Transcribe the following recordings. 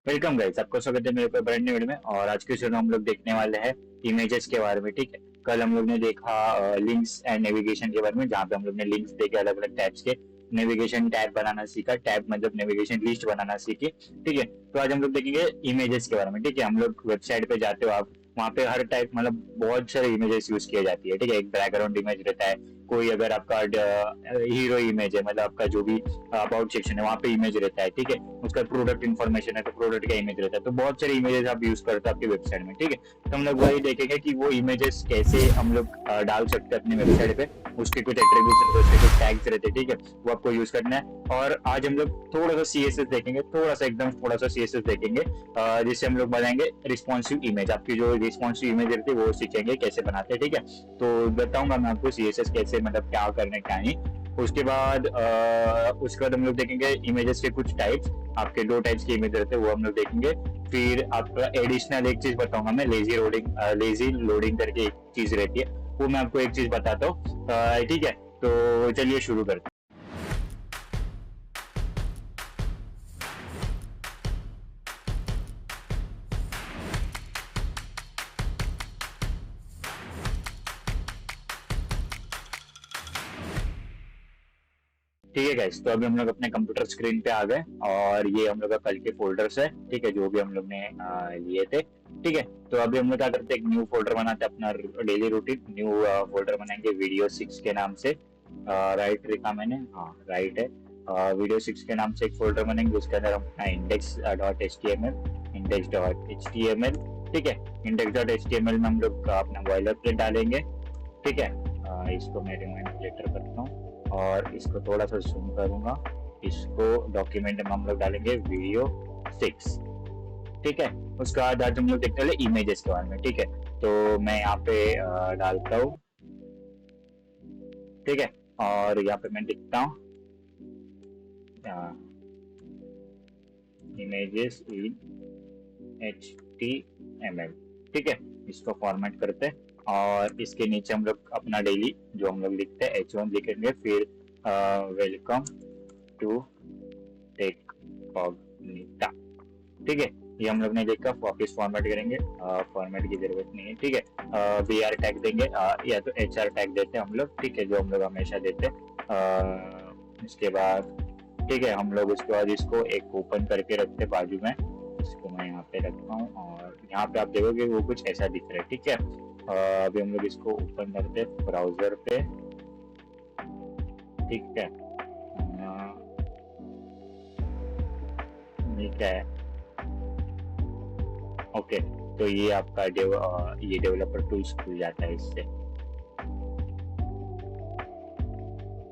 Welcome guys, आपका स्वागत है मेरे को ब्रांड न्यू वीडियो में। और आज के वीडियो में हम लोग देखने वाले हैं इमेजेस के बारे में। ठीक है, कल हम लोग ने देखा लिंक्स एंड नेविगेशन के बारे में, जहाँ पे हम लोग ने लिंक्स देखे अलग अलग टाइप्स के, नेविगेशन टैब बनाना सीखा, टैब मतलब नेविगेशन लिस्ट बनाना सीखी। ठीक है, तो आज हम लोग देखेंगे इमेजेस के बारे में। ठीक है, हम लोग वेबसाइट पे जाते हो आप, वहाँ पे हर टाइप मतलब बहुत सारे इमेजेस यूज किए जाती है। ठीक है, एक बैकग्राउंड इमेज रहता है, कोई अगर आपका हीरो इमेज है, मतलब आपका जो भी अबाउट सेक्शन है वहाँ पे इमेज रहता है। ठीक है, उसका प्रोडक्ट इन्फॉर्मेशन है तो प्रोडक्ट का इमेज रहता है। तो बहुत सारे इमेजेस आप यूज करते हो आपकी वेबसाइट में। ठीक है, तो हम लोग वही देखेंगे कि वो इमेजेस कैसे हम लोग डाल सकते हैं अपनी वेबसाइट पे। उसके कुछ एट्रीब्यूट्स रहते हैं, उसके कुछ टैग्स रहते हैं। ठीक है, वो आपको यूज करना है। और आज हम लोग थोड़ा सा सीएसएस देखेंगे, थोड़ा सा सीएसएस देखेंगे, जिससे हम लोग बनाएंगे रिस्पॉन्सिव इमेज। आपकी जो रिस्पॉन्सिव इमेज रहती है वो सीखेंगे कैसे बनाते हैं। ठीक है, तो बताऊंगा मैं आपको सीएसएस कैसे, मतलब क्या करना है क्या नहीं। उसके बाद हम लोग देखेंगे इमेजेस के कुछ टाइप्स। आपके दो टाइप्स के इमेज रहते हैं वो हम लोग देखेंगे। फिर आपका एडिशनल एक चीज बताऊंगा मैं, लेजी लोडिंग करके एक चीज रहती है, वो मैं आपको एक चीज बताता हूँ। ठीक है, तो चलिए शुरू करते हैं। ठीक है गाइस, तो अभी हम लोग अपने कंप्यूटर स्क्रीन पे आ गए और ये हम लोग का कल के फोल्डर्स है। ठीक है, जो भी हम लोग ने लिए थे। ठीक है, तो अभी हम लोग क्या करते हैं, एक न्यू फोल्डर बनाते हैं अपना डेली रूटीन। न्यू फोल्डर बनाएंगे वीडियो 6 के नाम से। राइट लिखा मैंने, हाँ राइट है। वीडियो 6 के नाम से एक फोल्डर बनेंगे, उसके अंदर हम अपना इंडेक्स.html। ठीक है, इंडेक्स.html में हम लोग अपना बॉयलर प्लेट डालेंगे। ठीक है, इसको मैं रिमाइंड लेटर करता हूँ और इसको थोड़ा सा जूम करूंगा। इसको डॉक्यूमेंट में हम लोग डालेंगे वीडियो 6। ठीक है, उसका बाद आज हम लोग देखते हैं इमेजेस के बारे में। ठीक है, तो मैं यहाँ पे डालता हूँ। ठीक है, और यहाँ पे मैं लिखता हूँ इमेजेस इन HTML। ठीक है, इसको फॉर्मेट करते हैं और इसके नीचे हम लोग अपना डेली जो हम लोग लिखते हैं H1 लिखेंगे। फिर वेलकम टू टेक कॉग्निटा। ठीक है, ये हम लोग ने लिखा, वापिस फॉर्मेट करेंगे, फॉर्मेट की जरूरत नहीं है। ठीक है, BR टैग देंगे, या तो HR टैग देते हैं हम लोग। ठीक है, जो हम लोग हमेशा देते हैं। इसके बाद ठीक है, हम लोग उसके बाद इसको एक ओपन करके रखते बाजू में। इसको मैं यहाँ पे रखता हूँ और यहाँ पे आप देखोगे वो कुछ ऐसा दिख रहा है। ठीक है, अभी हम लोग इसको ओपन करते ब्राउजर पे। ठीक है, ये क्या है, ओके। तो ये आपका ये डेवलपर टूल्स खुल जाता है इससे।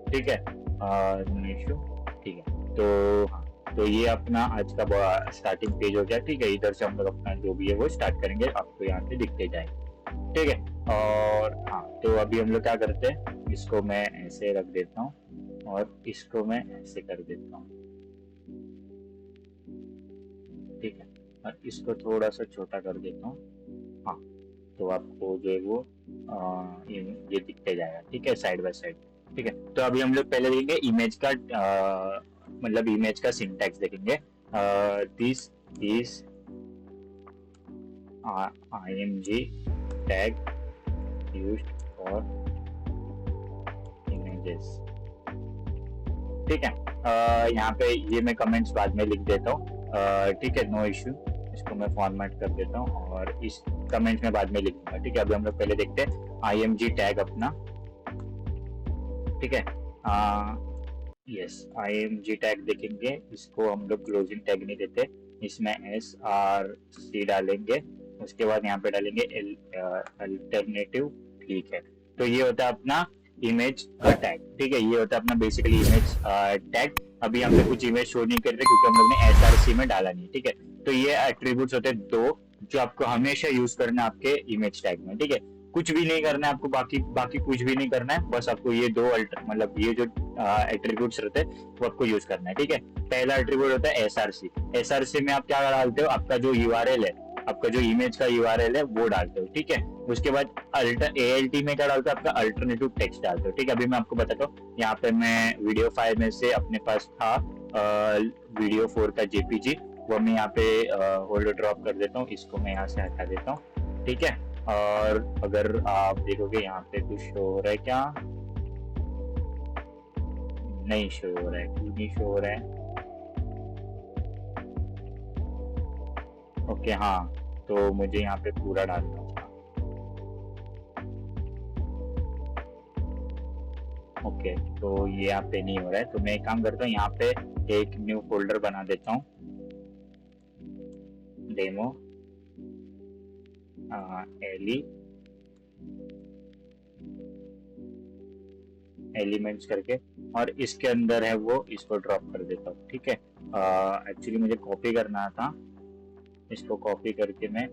ठीक है, नो इशू। ठीक है, तो हाँ, तो ये अपना आज का स्टार्टिंग पेज हो गया। ठीक है, इधर से हम लोग अपना जो भी है वो स्टार्ट करेंगे, आपको यहाँ से दिखते जाएंगे। ठीक है, और हाँ, तो अभी हम लोग क्या करते हैं, इसको मैं ऐसे रख देता हूँ और इसको मैं ऐसे कर देता हूँ। ठीक है, और इसको थोड़ा सा छोटा कर देता हूँ। हाँ, तो आपको जो है वो ये दिखते जाएगा। ठीक है, साइड बाय साइड। ठीक है, तो अभी हम लोग पहले देखेंगे इमेज का, मतलब इमेज का सिंटैक्स देखेंगे। This is IMG tag used for images. ठीक है, यहाँ पे ये मैं कमेंट्स बाद में लिख देता हूँ। ठीक है, नो इश्यू। इसको मैं फॉर्मेट कर देता हूँ और इस कमेंट में बाद में लिखूंगा। ठीक है, अभी हम लोग पहले देखते हैं IMG टैग अपना। ठीक है, यस, IMG टैग देखेंगे, इसको हम लोग क्लोजिंग टैग नहीं देते, इसमें SRC डालेंगे। उसके बाद यहाँ पे डालेंगे अल्टरनेटिव। ठीक है, तो ये होता है अपना इमेज का टैग। ठीक है, ये होता है अपना बेसिकली इमेज टैग। अभी यहाँ पे कुछ इमेज शो नहीं कर रहे क्योंकि हम लोग ने SRC में डाला नहीं। ठीक है, तो ये एट्रीब्यूट्स होते हैं दो, जो आपको हमेशा यूज करना है आपके इमेज टैग में। ठीक है, कुछ भी नहीं करना है आपको, बाकी बाकी कुछ भी नहीं करना है, बस आपको ये दो मतलब ये जो एट्रीब्यूट्स रहते हैं वो आपको यूज करना है। ठीक है, पहला एट्रीब्यूट होता है SRC। SRC में आप क्या डालते हो, आपका जो URL है, आपका जो इमेज का URL है वो डालते हो। ठीक है, उसके बाद ALT में क्या डालते हो, आपका अल्टरनेटिव टेक्स्ट डालते हो। ठीक है, अभी मैं आपको बताता हूँ, यहाँ पे मैं वीडियो फाइल में से अपने पास था वीडियो 4 का JPG, वो मैं यहाँ पे होल्ड ड्रॉप कर देता हूँ, इसको मैं यहाँ से हटा देता हूँ, ठीक है। और अगर आप देखोगे यहाँ पे कुछ शो हो रहा है क्या? नहीं शो हो रहा है, क्यों नहीं शो हो रहा है? ओके हाँ, तो मुझे यहाँ पे पूरा डालना होगा। ओके, तो ये यहाँ पे नहीं हो रहा है, तो मैं एक काम करता हूँ, यहाँ पे एक न्यू फोल्डर बना देता हूँ, डेमो एलिमेंट्स करके, और इसके अंदर है वो, इसको ड्रॉप कर देता हूँ, ठीक है। एक्चुअली मुझे कॉपी करना था, इसको कॉपी करके मैं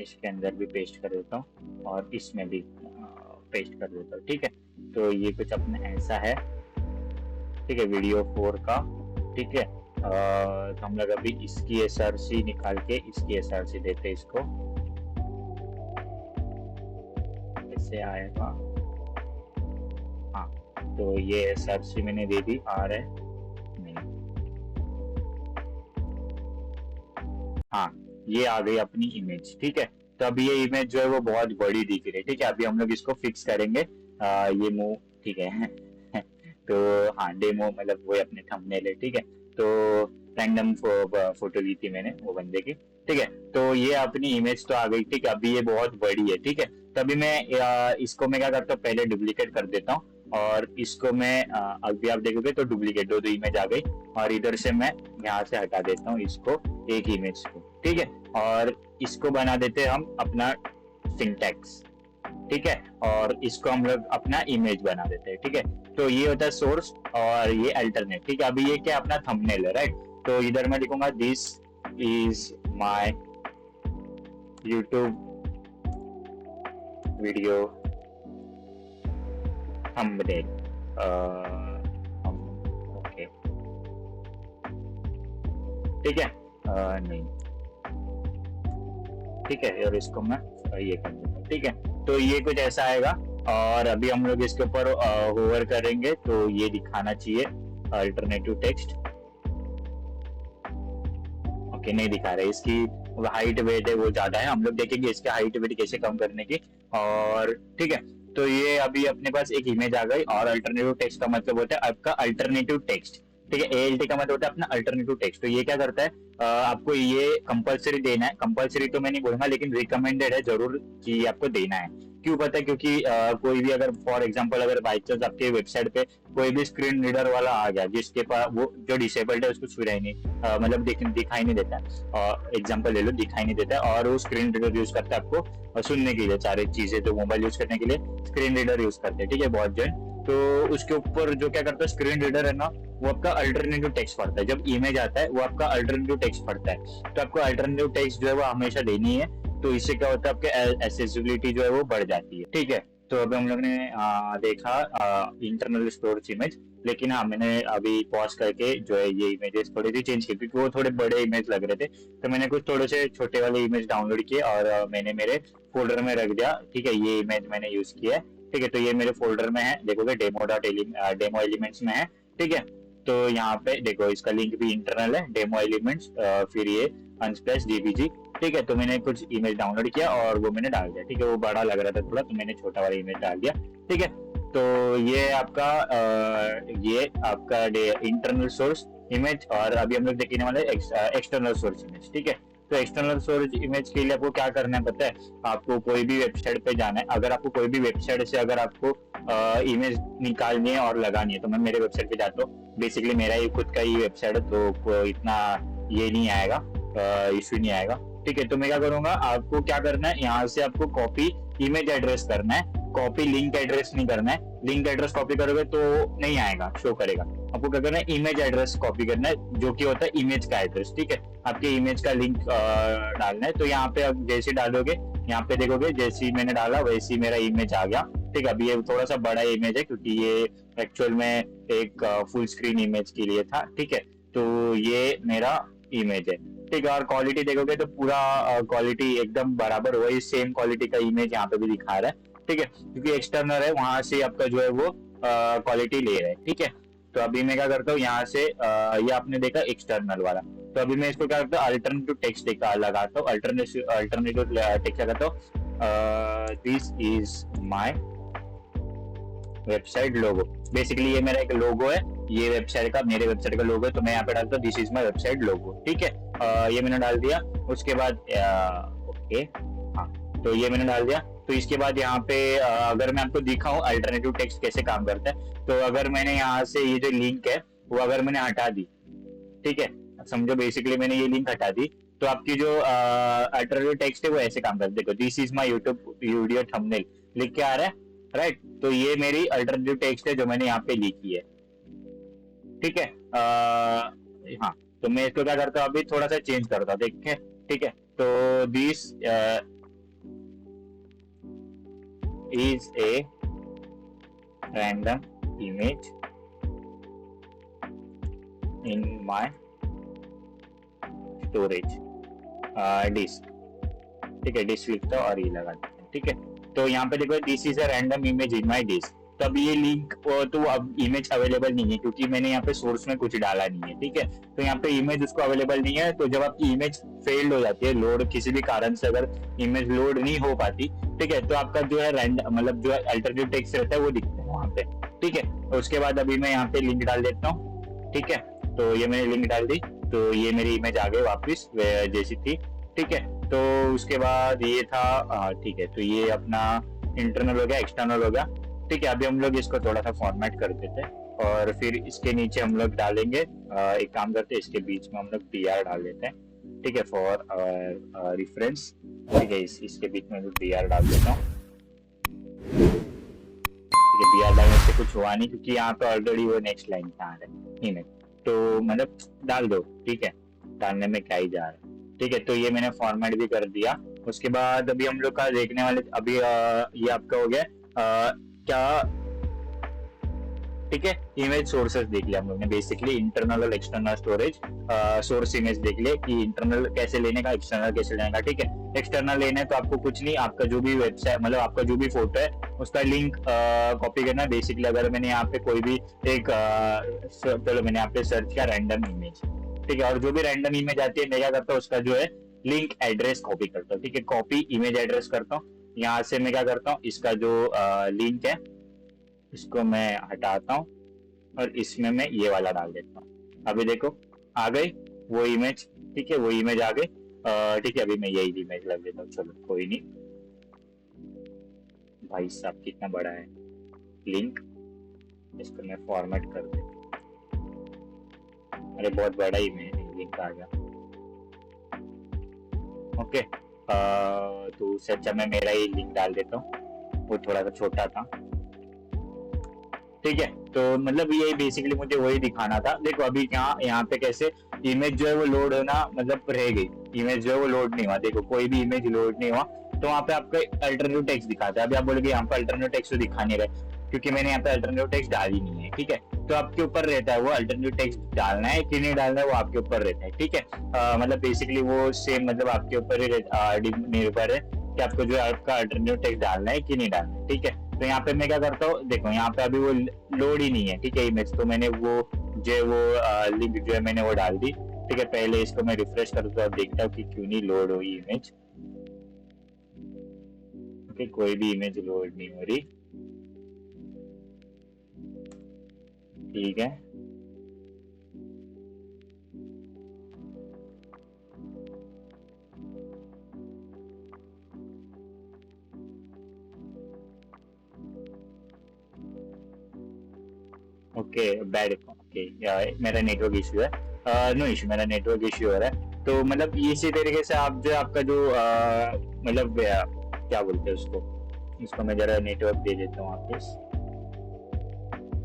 इसके अंदर भी पेस्ट कर देता हूँ और इसमें भी पेस्ट कर देता हूँ, ठीक है। तो ये कुछ अपना ऐसा है, ठीक है, वीडियो 4 का, ठीक है। तो हम लोग अभी इसकी SRC निकाल के इसकी SRC देते हैं इसको, ऐसे आएगा। हाँ, तो ये SRC मैंने दे दी, आ रहा है नहीं, हाँ ये आ गई अपनी इमेज, ठीक है। तो अब ये इमेज जो है वो बहुत बड़ी दिख रही है, ठीक है। अभी हम लोग इसको फिक्स करेंगे, ये मूव, ठीक है। तो हाँ, डेमो मतलब वो अपने थंबनेल है, ठीक है। तो रैंडम फोटो ली थी मैंने वो बंदे की, ठीक है। तो ये अपनी इमेज तो आ गई, ठीक है। अभी ये बहुत बड़ी है, ठीक है। तभी मैं इसको मैं क्या करता हूँ, पहले डुप्लीकेट कर देता हूँ, और इसको मैं अभी आप देखोगे तो डुप्लीकेट दो इमेज आ गई, और इधर से मैं यहाँ से हटा देता हूँ इसको, एक इमेज को, ठीक है। और इसको बना देते हैं हम अपना सिंटैक्स, ठीक है। और इसको हम लोग अपना इमेज बना देते हैं, ठीक है। तो ये होता है सोर्स और ये अल्टरनेट, ठीक है। अभी ये क्या अपना थंबनेल है, राइट। तो इधर मैं लिखूंगा this is my YouTube video thumbnail, okay, ठीक है। नहीं, ठीक है, और इसको मैं ये कर दूंगा, ठीक है। तो ये कुछ ऐसा आएगा, और अभी हम लोग इसके ऊपर होवर करेंगे तो ये दिखाना चाहिए अल्टरनेटिव टेक्स्ट, ओके नहीं दिखा रहा है। इसकी हाइट वेट है वो ज्यादा है, हम लोग देखेंगे इसके हाइट वेट कैसे कम करने की, और ठीक है। तो ये अभी अपने पास एक इमेज आ गई, और अल्टरनेटिव टेक्स्ट का मतलब होता है आपका अल्टरनेटिव टेक्स्ट, ठीक है। ALT का मतलब होता है अपना अल्टरनेटिव टेक्स्ट। तो ये क्या करता है, आपको ये कंपलसरी देना है, कंपलसरी तो मैं नहीं बोलूंगा लेकिन रिकमेंडेड है जरूर कि आपको देना है। क्यों पता है, क्योंकि कोई भी अगर फॉर एग्जांपल अगर बाई चांस आपके वेबसाइट पे कोई भी स्क्रीन रीडर वाला आ गया जिसके पास वो जो डिसेबल्ड है उसको सुनाई नहीं, मतलब दिखाई नहीं देता, एग्जांपल ले लो, दिखाई नहीं देता, और वो स्क्रीन रीडर यूज करता है आपको सुनने के लिए सारी चीजें, तो मोबाइल यूज करने के लिए स्क्रीन रीडर यूज करते हैं, ठीक है, बहुत जन। तो उसके ऊपर जो क्या करता है स्क्रीन रीडर है ना, वो आपका अल्टरनेटिव टेक्स्ट पढ़ता है। जब इमेज आता है वो आपका अल्टरनेटिव टेक्स्ट पढ़ता है, तो आपको अल्टरनेटिव टेक्स्ट जो है वो हमेशा देनी है। तो इससे क्या होता है, आपके एक्सेसिबिलिटी जो है वो बढ़ जाती है, ठीक है। तो अभी हम लोग ने देखा इंटरनल स्टोरेज इमेज, लेकिन हाँ मैंने अभी पॉज करके जो है ये इमेजेस थोड़ी सी चेंज की, क्योंकि वो थोड़े बड़े इमेज लग रहे थे, तो मैंने कुछ थोड़े से छोटे वाले इमेज डाउनलोड किए और मैंने मेरे फोल्डर में रख दिया, ठीक है। ये इमेज मैंने यूज किया है, ठीक है। तो ये मेरे फोल्डर में है, देखोगे डेमो एलिमेंट्स में है, ठीक है। तो यहाँ पे देखो इसका लिंक भी इंटरनल है, डेमो एलिमेंट्स, फिर ये अनस्प्लैश DBG, ठीक है। तो मैंने कुछ इमेज डाउनलोड किया और वो मैंने डाल दिया, ठीक है। वो बड़ा लग रहा था थोड़ा, तो मैंने छोटा वाला इमेज डाल दिया, ठीक है। तो ये आपका इंटरनल सोर्स इमेज, और अभी हम लोग देखने वाले एक्सटर्नल सोर्स इमेज, ठीक है। तो एक्सटर्नल सोर्स इमेज के लिए आपको क्या करना है पता है, आपको कोई भी वेबसाइट पे जाना है। अगर आपको कोई भी वेबसाइट से अगर आपको इमेज निकालनी है और लगानी है, तो मैं मेरे वेबसाइट पे जाता हूँ, बेसिकली मेरा ही खुद का ही वेबसाइट है, तो इतना ये नहीं आएगा, इश्यू नहीं आएगा, ठीक है। तो मैं क्या करूंगा, आपको क्या करना है, यहाँ से आपको कॉपी इमेज एड्रेस करना है, कॉपी लिंक एड्रेस नहीं करना है। लिंक एड्रेस कॉपी करोगे तो नहीं आएगा, शो करेगा। आपको क्या करना है, इमेज एड्रेस कॉपी करना है, जो कि होता है इमेज का एड्रेस, ठीक है। आपके इमेज का लिंक डालना है। तो यहाँ पे आप जैसे डालोगे, यहाँ पे देखोगे जैसे मैंने डाला वैसे मेरा इमेज आ गया, ठीक है। अभी ये थोड़ा सा बड़ा इमेज है क्योंकि ये एक्चुअल में एक फुल स्क्रीन इमेज के लिए था, ठीक है। तो ये मेरा इमेज है, ठीक है। और क्वालिटी देखोगे तो पूरा क्वालिटी एकदम बराबर वही सेम क्वालिटी का इमेज यहाँ पे भी दिखा रहा है, ठीक है। क्योंकि एक्सटर्नल है, वहां से आपका जो है वो क्वालिटी ले रहा है, ठीक है। तो अभी मैं क्या करता हूँ, यहाँ से ये आपने देखा एक्सटर्नल वाला, तो अभी मैं इसको क्या करता हूँ, अल्टरनेटिव टेक्स्ट लगाता हूँ, अल्टरनेटिव टेक्स्ट लगाता हूँ, this is my website logo. Basically ये मेरा एक लोगो है, ये वेबसाइट का, मेरे वेबसाइट का लोगो है, तो मैं यहाँ पे डालता हूँ दिस इज माय वेबसाइट लोगो। ठीक है, ये मैंने डाल दिया। उसके बाद ओके, हाँ, तो ये मैंने डाल दिया। तो इसके बाद यहाँ पे अगर मैं आपको दिखाऊं अल्टरनेटिव टेक्स्ट कैसे काम करता है, तो अगर मैंने यहाँ से ये जो लिंक है वो अगर मैंने हटा दी, ठीक है, समझो बेसिकली मैंने ये लिंक हटा दी, तो आपकी जो अल्टरनेटिव टेक्स्ट है वो ऐसे काम करता है। देखो, this is my YouTube video thumbnail लिख के आ रहा है, राइट। तो ये मेरी अल्टरनेटिव टेक्स्ट है जो मैंने यहाँ पे लिखी है। ठीक है, हाँ, तो मैं इसको क्या करता हूँ, अभी थोड़ा सा चेंज करता हूँ, देखें। ठीक है, तो this is a random image in my storage disk. ठीक है, डिस्क लिखता हूँ और ये लगा देते हैं। ठीक है, तो यहाँ पे देखो this is a random image in my disk. तो अब ये लिंक तो अब इमेज अवेलेबल नहीं है क्योंकि मैंने यहाँ पे सोर्स में कुछ डाला नहीं है। ठीक है, तो यहाँ पे इमेज उसको अवेलेबल नहीं है। तो जब आपकी इमेज फेल्ड हो जाती है, लोड किसी भी कारण से अगर इमेज लोड नहीं हो पाती, ठीक है, तो आपका जो है रैंडम मतलब जो अल्टरनेटिव टेक्स्ट रहता है वो दिखता है वहाँ पे। ठीक है, उसके बाद अभी मैं यहाँ पे लिंक डाल देता हूँ। ठीक है, तो ये मैंने लिंक डाल दी, तो ये मेरी इमेज आ गई वापस जैसी थी। ठीक है, तो उसके बाद ये था, ठीक है, तो ये अपना इंटरनल हो गया, एक्सटर्नल हो गया। ठीक है, अभी हम लोग इसको थोड़ा सा फॉर्मेट कर देते हैं और फिर इसके नीचे हम लोग डालेंगे, एक काम करते हैं, इसके बीच में हम लोग BR डाल देते हैं। ठीक है, फॉर रेफरेंस। ठीक है, इसके बीच में BR डाल देता हूँ। ठीक है, BR डालने से कुछ हुआ नहीं क्योंकि यहाँ पे ऑलरेडी वो नेक्स्ट लाइन पे आ रहा है इमेज, तो मतलब डाल दो। ठीक है, डालने में क्या ही जा रहा है। ठीक है, तो ये मैंने फॉर्मेट भी कर दिया। उसके बाद अभी हम लोग का देखने वाले, अभी ये आपका हो गया क्या। ठीक है, इमेज सोर्सेस देख लिया हम लोग ने, बेसिकली इंटरनल और एक्सटर्नल स्टोरेज सोर्स इमेज देख लिया कि इंटरनल कैसे लेने का, एक्सटर्नल कैसे लेने का। ठीक है, एक्सटर्नल लेने तो आपको कुछ नहीं, आपका जो भी वेबसाइट मतलब आपका जो भी फोटो है उसका लिंक कॉपी करना है। बेसिकली अगर मैंने यहाँ पे कोई भी एक चलो मैंने यहाँ पे सर्च किया रैंडम इमेज, ठीक है, और जो भी रैंडम इमेज आती है मैं क्या करता हूँ उसका जो है लिंक एड्रेस कॉपी करता हूँ। ठीक है, कॉपी इमेज एड्रेस करता हूँ। यहाँ से मैं क्या करता हूँ, इसका जो लिंक है इसको मैं हटाता हूँ और इसमें मैं ये वाला डाल देता हूँ। अभी देखो आ गई वो इमेज। ठीक है, वो इमेज आ गई। ठीक है, अभी मैं यही इमेज लग देता हूँ। चलो कोई नहीं, भाई साहब कितना बड़ा है लिंक, इसको मैं फॉर्मेट कर देता हूँ। अरे बहुत बड़ा इमेज लिंक आ गया। ओके, तो उससे अच्छा मैं मेरा ही लिंक डाल देता हूँ, वो थोड़ा सा छोटा था। ठीक है, तो मतलब ये बेसिकली मुझे वही दिखाना था। देखो अभी यहाँ पे कैसे इमेज जो है वो लोड होना मतलब रह गई, इमेज जो है वो लोड नहीं हुआ। देखो कोई भी इमेज लोड नहीं हुआ, तो वहाँ पे आपका अल्टरनेटिव टेक्स्ट दिखाता है। अभी आप बोलोगे यहाँ पे अल्टरनेटिव टेक्स्ट तो दिखा नहीं रहा क्योंकि मैंने यहाँ पे अल्टरनेटिव टेक्स्ट डाली नहीं है। ठीक है, तो आपके ऊपर रहता है वो अल्टरनेटिव टेक्स्ट डालना है कि नहीं डालना है, वो आपके ऊपर रहता है। ठीक है, मतलब बेसिकली वो सेम मतलब आपके ऊपर ही निर्भर है कि आपको जो आपका अल्टरनेटिव टेक्स्ट डालना है कि नहीं डालना है। ठीक है, तो यहाँ पे मैं क्या करता हूँ, देखो यहाँ पे अभी वो लोड ही नहीं है। ठीक है, इमेज तो मैंने वो जो है वो लिंक जो है मैंने वो डाल दी। ठीक है, पहले इसको मैं रिफ्रेश करता हूँ, देखता हूँ कि क्यों नहीं लोड हुई इमेज। ओके, कोई भी इमेज लोड नहीं हो रही। ठीक है, ओके बैड, ओके मेरा नेटवर्क इशू है। नो इशू, मेरा नेटवर्क इशू हो रहा है। तो मतलब इसी तरीके से आप जो आपका जो मतलब क्या बोलते हैं उसको मैं जरा नेटवर्क दे देता हूँ वापस।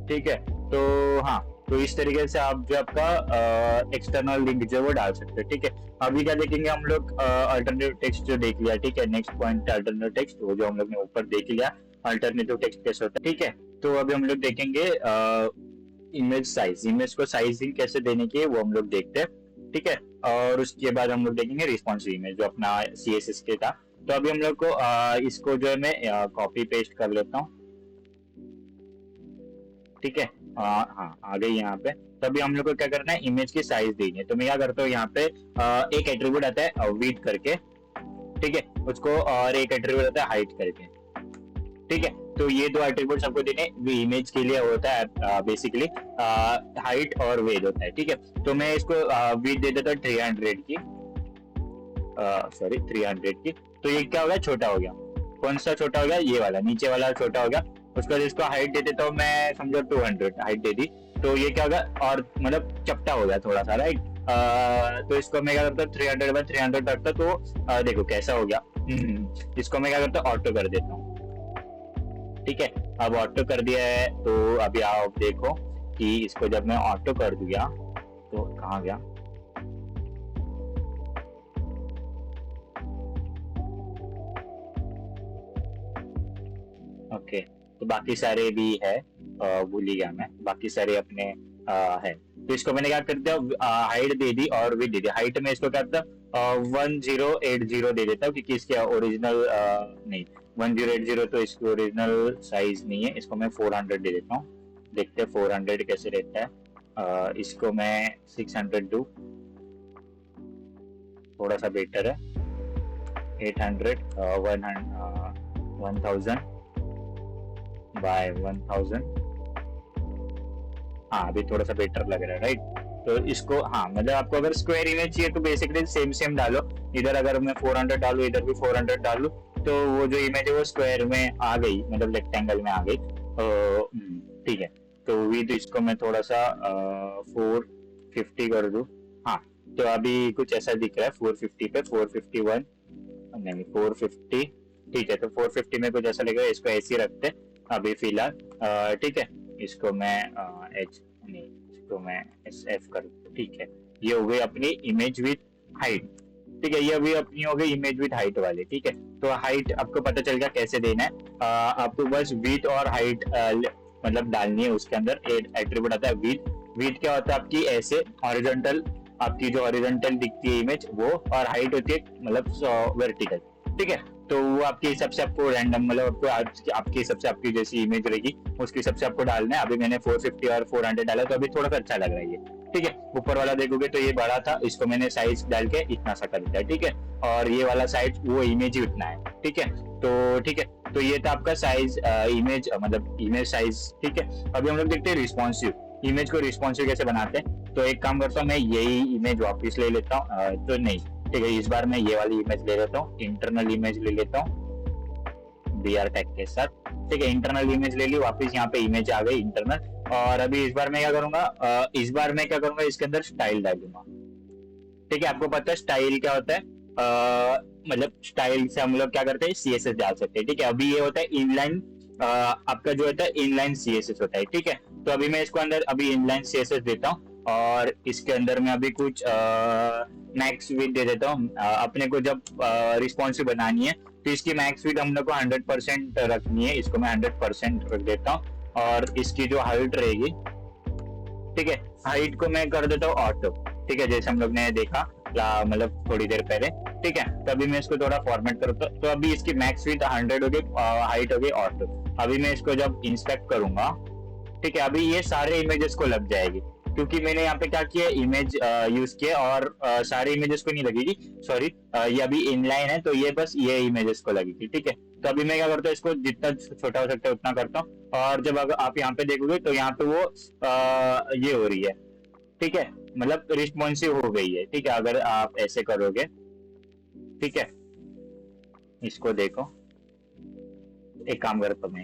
ठीक है, तो हाँ, तो इस तरीके से आप जो आपका एक्सटर्नल लिंक जो है वो डाल सकते हैं। ठीक है, अभी क्या देखेंगे हम लोग, अल्टरनेटिव टेक्स्ट जो देख लिया। ठीक है, नेक्स्ट पॉइंट अल्टरनेटिव टेक्स्ट, वो जो हम लोग ने ऊपर देख लिया अल्टरनेटिव टेक्स्ट कैसे होता है। ठीक है, तो अभी हम लोग देखेंगे इमेज साइज, इमेज को साइजिंग कैसे देने की है वो हम लोग देखते हैं। ठीक है, और उसके बाद हम लोग देखेंगे रिस्पॉन्सिव इमेज जो अपना CSS के था। तो अभी हम लोग को इसको जो है मैं कॉपी पेस्ट कर लेता हूँ। ठीक है, हाँ आ गई यहाँ पे। तो अभी हम लोग को क्या करना है, इमेज की साइज देनी है। तो मैं क्या करता हूँ यहाँ पे एक एट्रीब्यूट आता है विड्थ करके, ठीक है उसको, और एक एट्रीब्यूट आता है हाइट करके, ठीक है। तो ये दो एट्रीब्यूट आपको देने इमेज के लिए होता है बेसिकली, हाइट और वेट होता है, ठीक है। तो मैं इसको विड्थ दे देता हूँ 300 की, सॉरी 300 की। तो ये क्या हो गया, छोटा हो गया। कौन सा छोटा हो गया, ये वाला नीचे वाला छोटा हो गया। उसके बाद इसको हाइट दे देता हूँ मैं, समझो 200 हाइट दे दी। तो ये क्या होगा, और मतलब चपटा हो गया थोड़ा सा, राइट। तो इसको मैं क्या करता हूँ 300 बाय 300 रखता। तो देखो कैसा हो गया। इसको मैं क्या करता हूँ, ऑटो कर देता हूँ, ठीक है। अब ऑटो कर दिया है। तो अभी आप देखो कि इसको जब मैं ऑटो कर दिया तो कहाँ गया, ओके। तो बाकी सारे भी है, भूल ही गया मैं, बाकी सारे अपने है। तो इसको मैंने क्या कर दिया, हाइट दे दी और विड्थ दे दी। हाइट में इसको क्या करता, 1080 दे देता हूँ, क्योंकि इसके ओरिजिनल नहीं, 1080 तो इसकी ओरिजिनल साइज नहीं है। इसको मैं 400 दे देता हूँ, देखते हैं 400 कैसे रहता है। इसको मैं 600 दूँ, थोड़ा सा बेटर है। 800, 1000 बाय 1000, हाँ अभी थोड़ा सा बेटर लग रहा है, राइट। तो इसको, हाँ मतलब आपको अगर स्क्वायर इमेज चाहिए तो बेसिकली सेम सेम डालो। इधर अगर मैं 400 डालू, इधर भी 400 डालू, तो वो जो इमेज है वो स्क्वायर में आ गई, मतलब रेक्टेंगल में आ गई, ठीक है। तो विद इसको मैं थोड़ा सा 450 कर दूं, हाँ। तो अभी कुछ ऐसा दिख रहा है 450 पे, 451 नहीं 450, ठीक है। तो 450 में कुछ ऐसा लग रहा है, इसको ऐसे ही रखते अभी फिलहाल, ठीक है। इसको मैं एच नहीं, इसको मैं एस एफ कर दूं, ठीक है। ये हो गई अपनी इमेज विथ हाइट, ठीक है। ये अभी अपनी हो गई इमेज विथ हाइट वाली, ठीक है। तो हाइट आपको पता चल गया कैसे देना है। आपको बस विथ और हाइट मतलब डालनी है। उसके अंदर एक एट्रीब्यूट आता है विथ। विथ क्या होता है, आपकी ऐसे हॉरिजॉन्टल, आपकी जो हॉरिजॉन्टल दिखती है इमेज वो, और हाइट होती है मतलब वर्टिकल, ठीक है। तो वो आपके हिसाब से आपको रैंडम, मतलब आपको आपके हिसाब से आपकी जैसी इमेज रहेगी उसके हिसाब से आपको डालना है। अभी मैंने 450 और 400 डाला, तो अभी थोड़ा सा अच्छा लग रहा है ये, ठीक है। ऊपर वाला देखोगे तो ये बड़ा था, इसको मैंने साइज डाल के इतना सा कर दिया, ठीक है। और ये वाला साइज वो इमेज ही उतना है, ठीक है। तो ठीक है, तो ये था आपका साइज, इमेज मतलब इमेज साइज, ठीक है। अभी हम लोग देखते हैं रिस्पॉन्सिव, इमेज को रिस्पॉन्सिव कैसे बनाते हैं। तो एक काम करता हूँ, मैं यही इमेज वापस ले लेता हूँ, तो नहीं, ठीक है। इस बार मैं ये वाली इमेज ले लेता हूँ, इंटरनल इमेज ले लेता हूँ BR टैग के साथ, ठीक है। इंटरनल इमेज ले ली, वापस यहाँ पे इमेज आ गई इंटरनल। और अभी इस बार मैं क्या करूंगा, इस बार मैं क्या करूंगा, इसके अंदर स्टाइल डालूंगा, ठीक है। आपको पता है स्टाइल क्या होता है, मतलब स्टाइल से हम लोग क्या करते हैं, CSS डाल सकते हैं, ठीक है। अभी ये होता है इनलाइन, आपका जो होता है इनलाइन CSS होता है, ठीक है। तो अभी मैं इसको अंदर अभी इनलाइन CSS देता हूँ, और इसके अंदर में अभी कुछ मैक्स विड्थ दे देता हूँ। अपने को जब रिस्पॉन्सिव बनानी है तो इसकी मैक्स विड्थ हम लोग को 100% रखनी है, इसको मैं 100% रख देता हूँ। और इसकी जो हाइट रहेगी, ठीक है, हाइट को मैं कर देता हूँ ऑटो, ठीक है, जैसे हम लोग ने देखा मतलब थोड़ी देर पहले, ठीक है। तो अभी मैं इसको थोड़ा फॉर्मेट करता हूँ। तो अभी इसकी मैक्स विड्थ 100 हो गई, हाइट हो गई ऑटो। अभी मैं इसको जब इंस्पेक्ट करूंगा, ठीक है, अभी ये सारे इमेजेस को लग जाएगी, क्योंकि मैंने यहाँ पे क्या किया, इमेज यूज किया, और सारे इमेजेस को नहीं लगेगी, सॉरी, ये अभी इनलाइन है तो ये बस ये इमेजेस को लगेगी, ठीक है। तो अभी मैं क्या करता हूँ, इसको जितना छोटा हो सकता है उतना करता हूँ। और जब अगर आप यहाँ पे देखोगे तो यहाँ पे वो ये हो रही है, ठीक है, मतलब रिस्पॉन्सिव हो गई है, ठीक है, अगर आप ऐसे करोगे, ठीक है। इसको देखो, एक काम करता हूँ,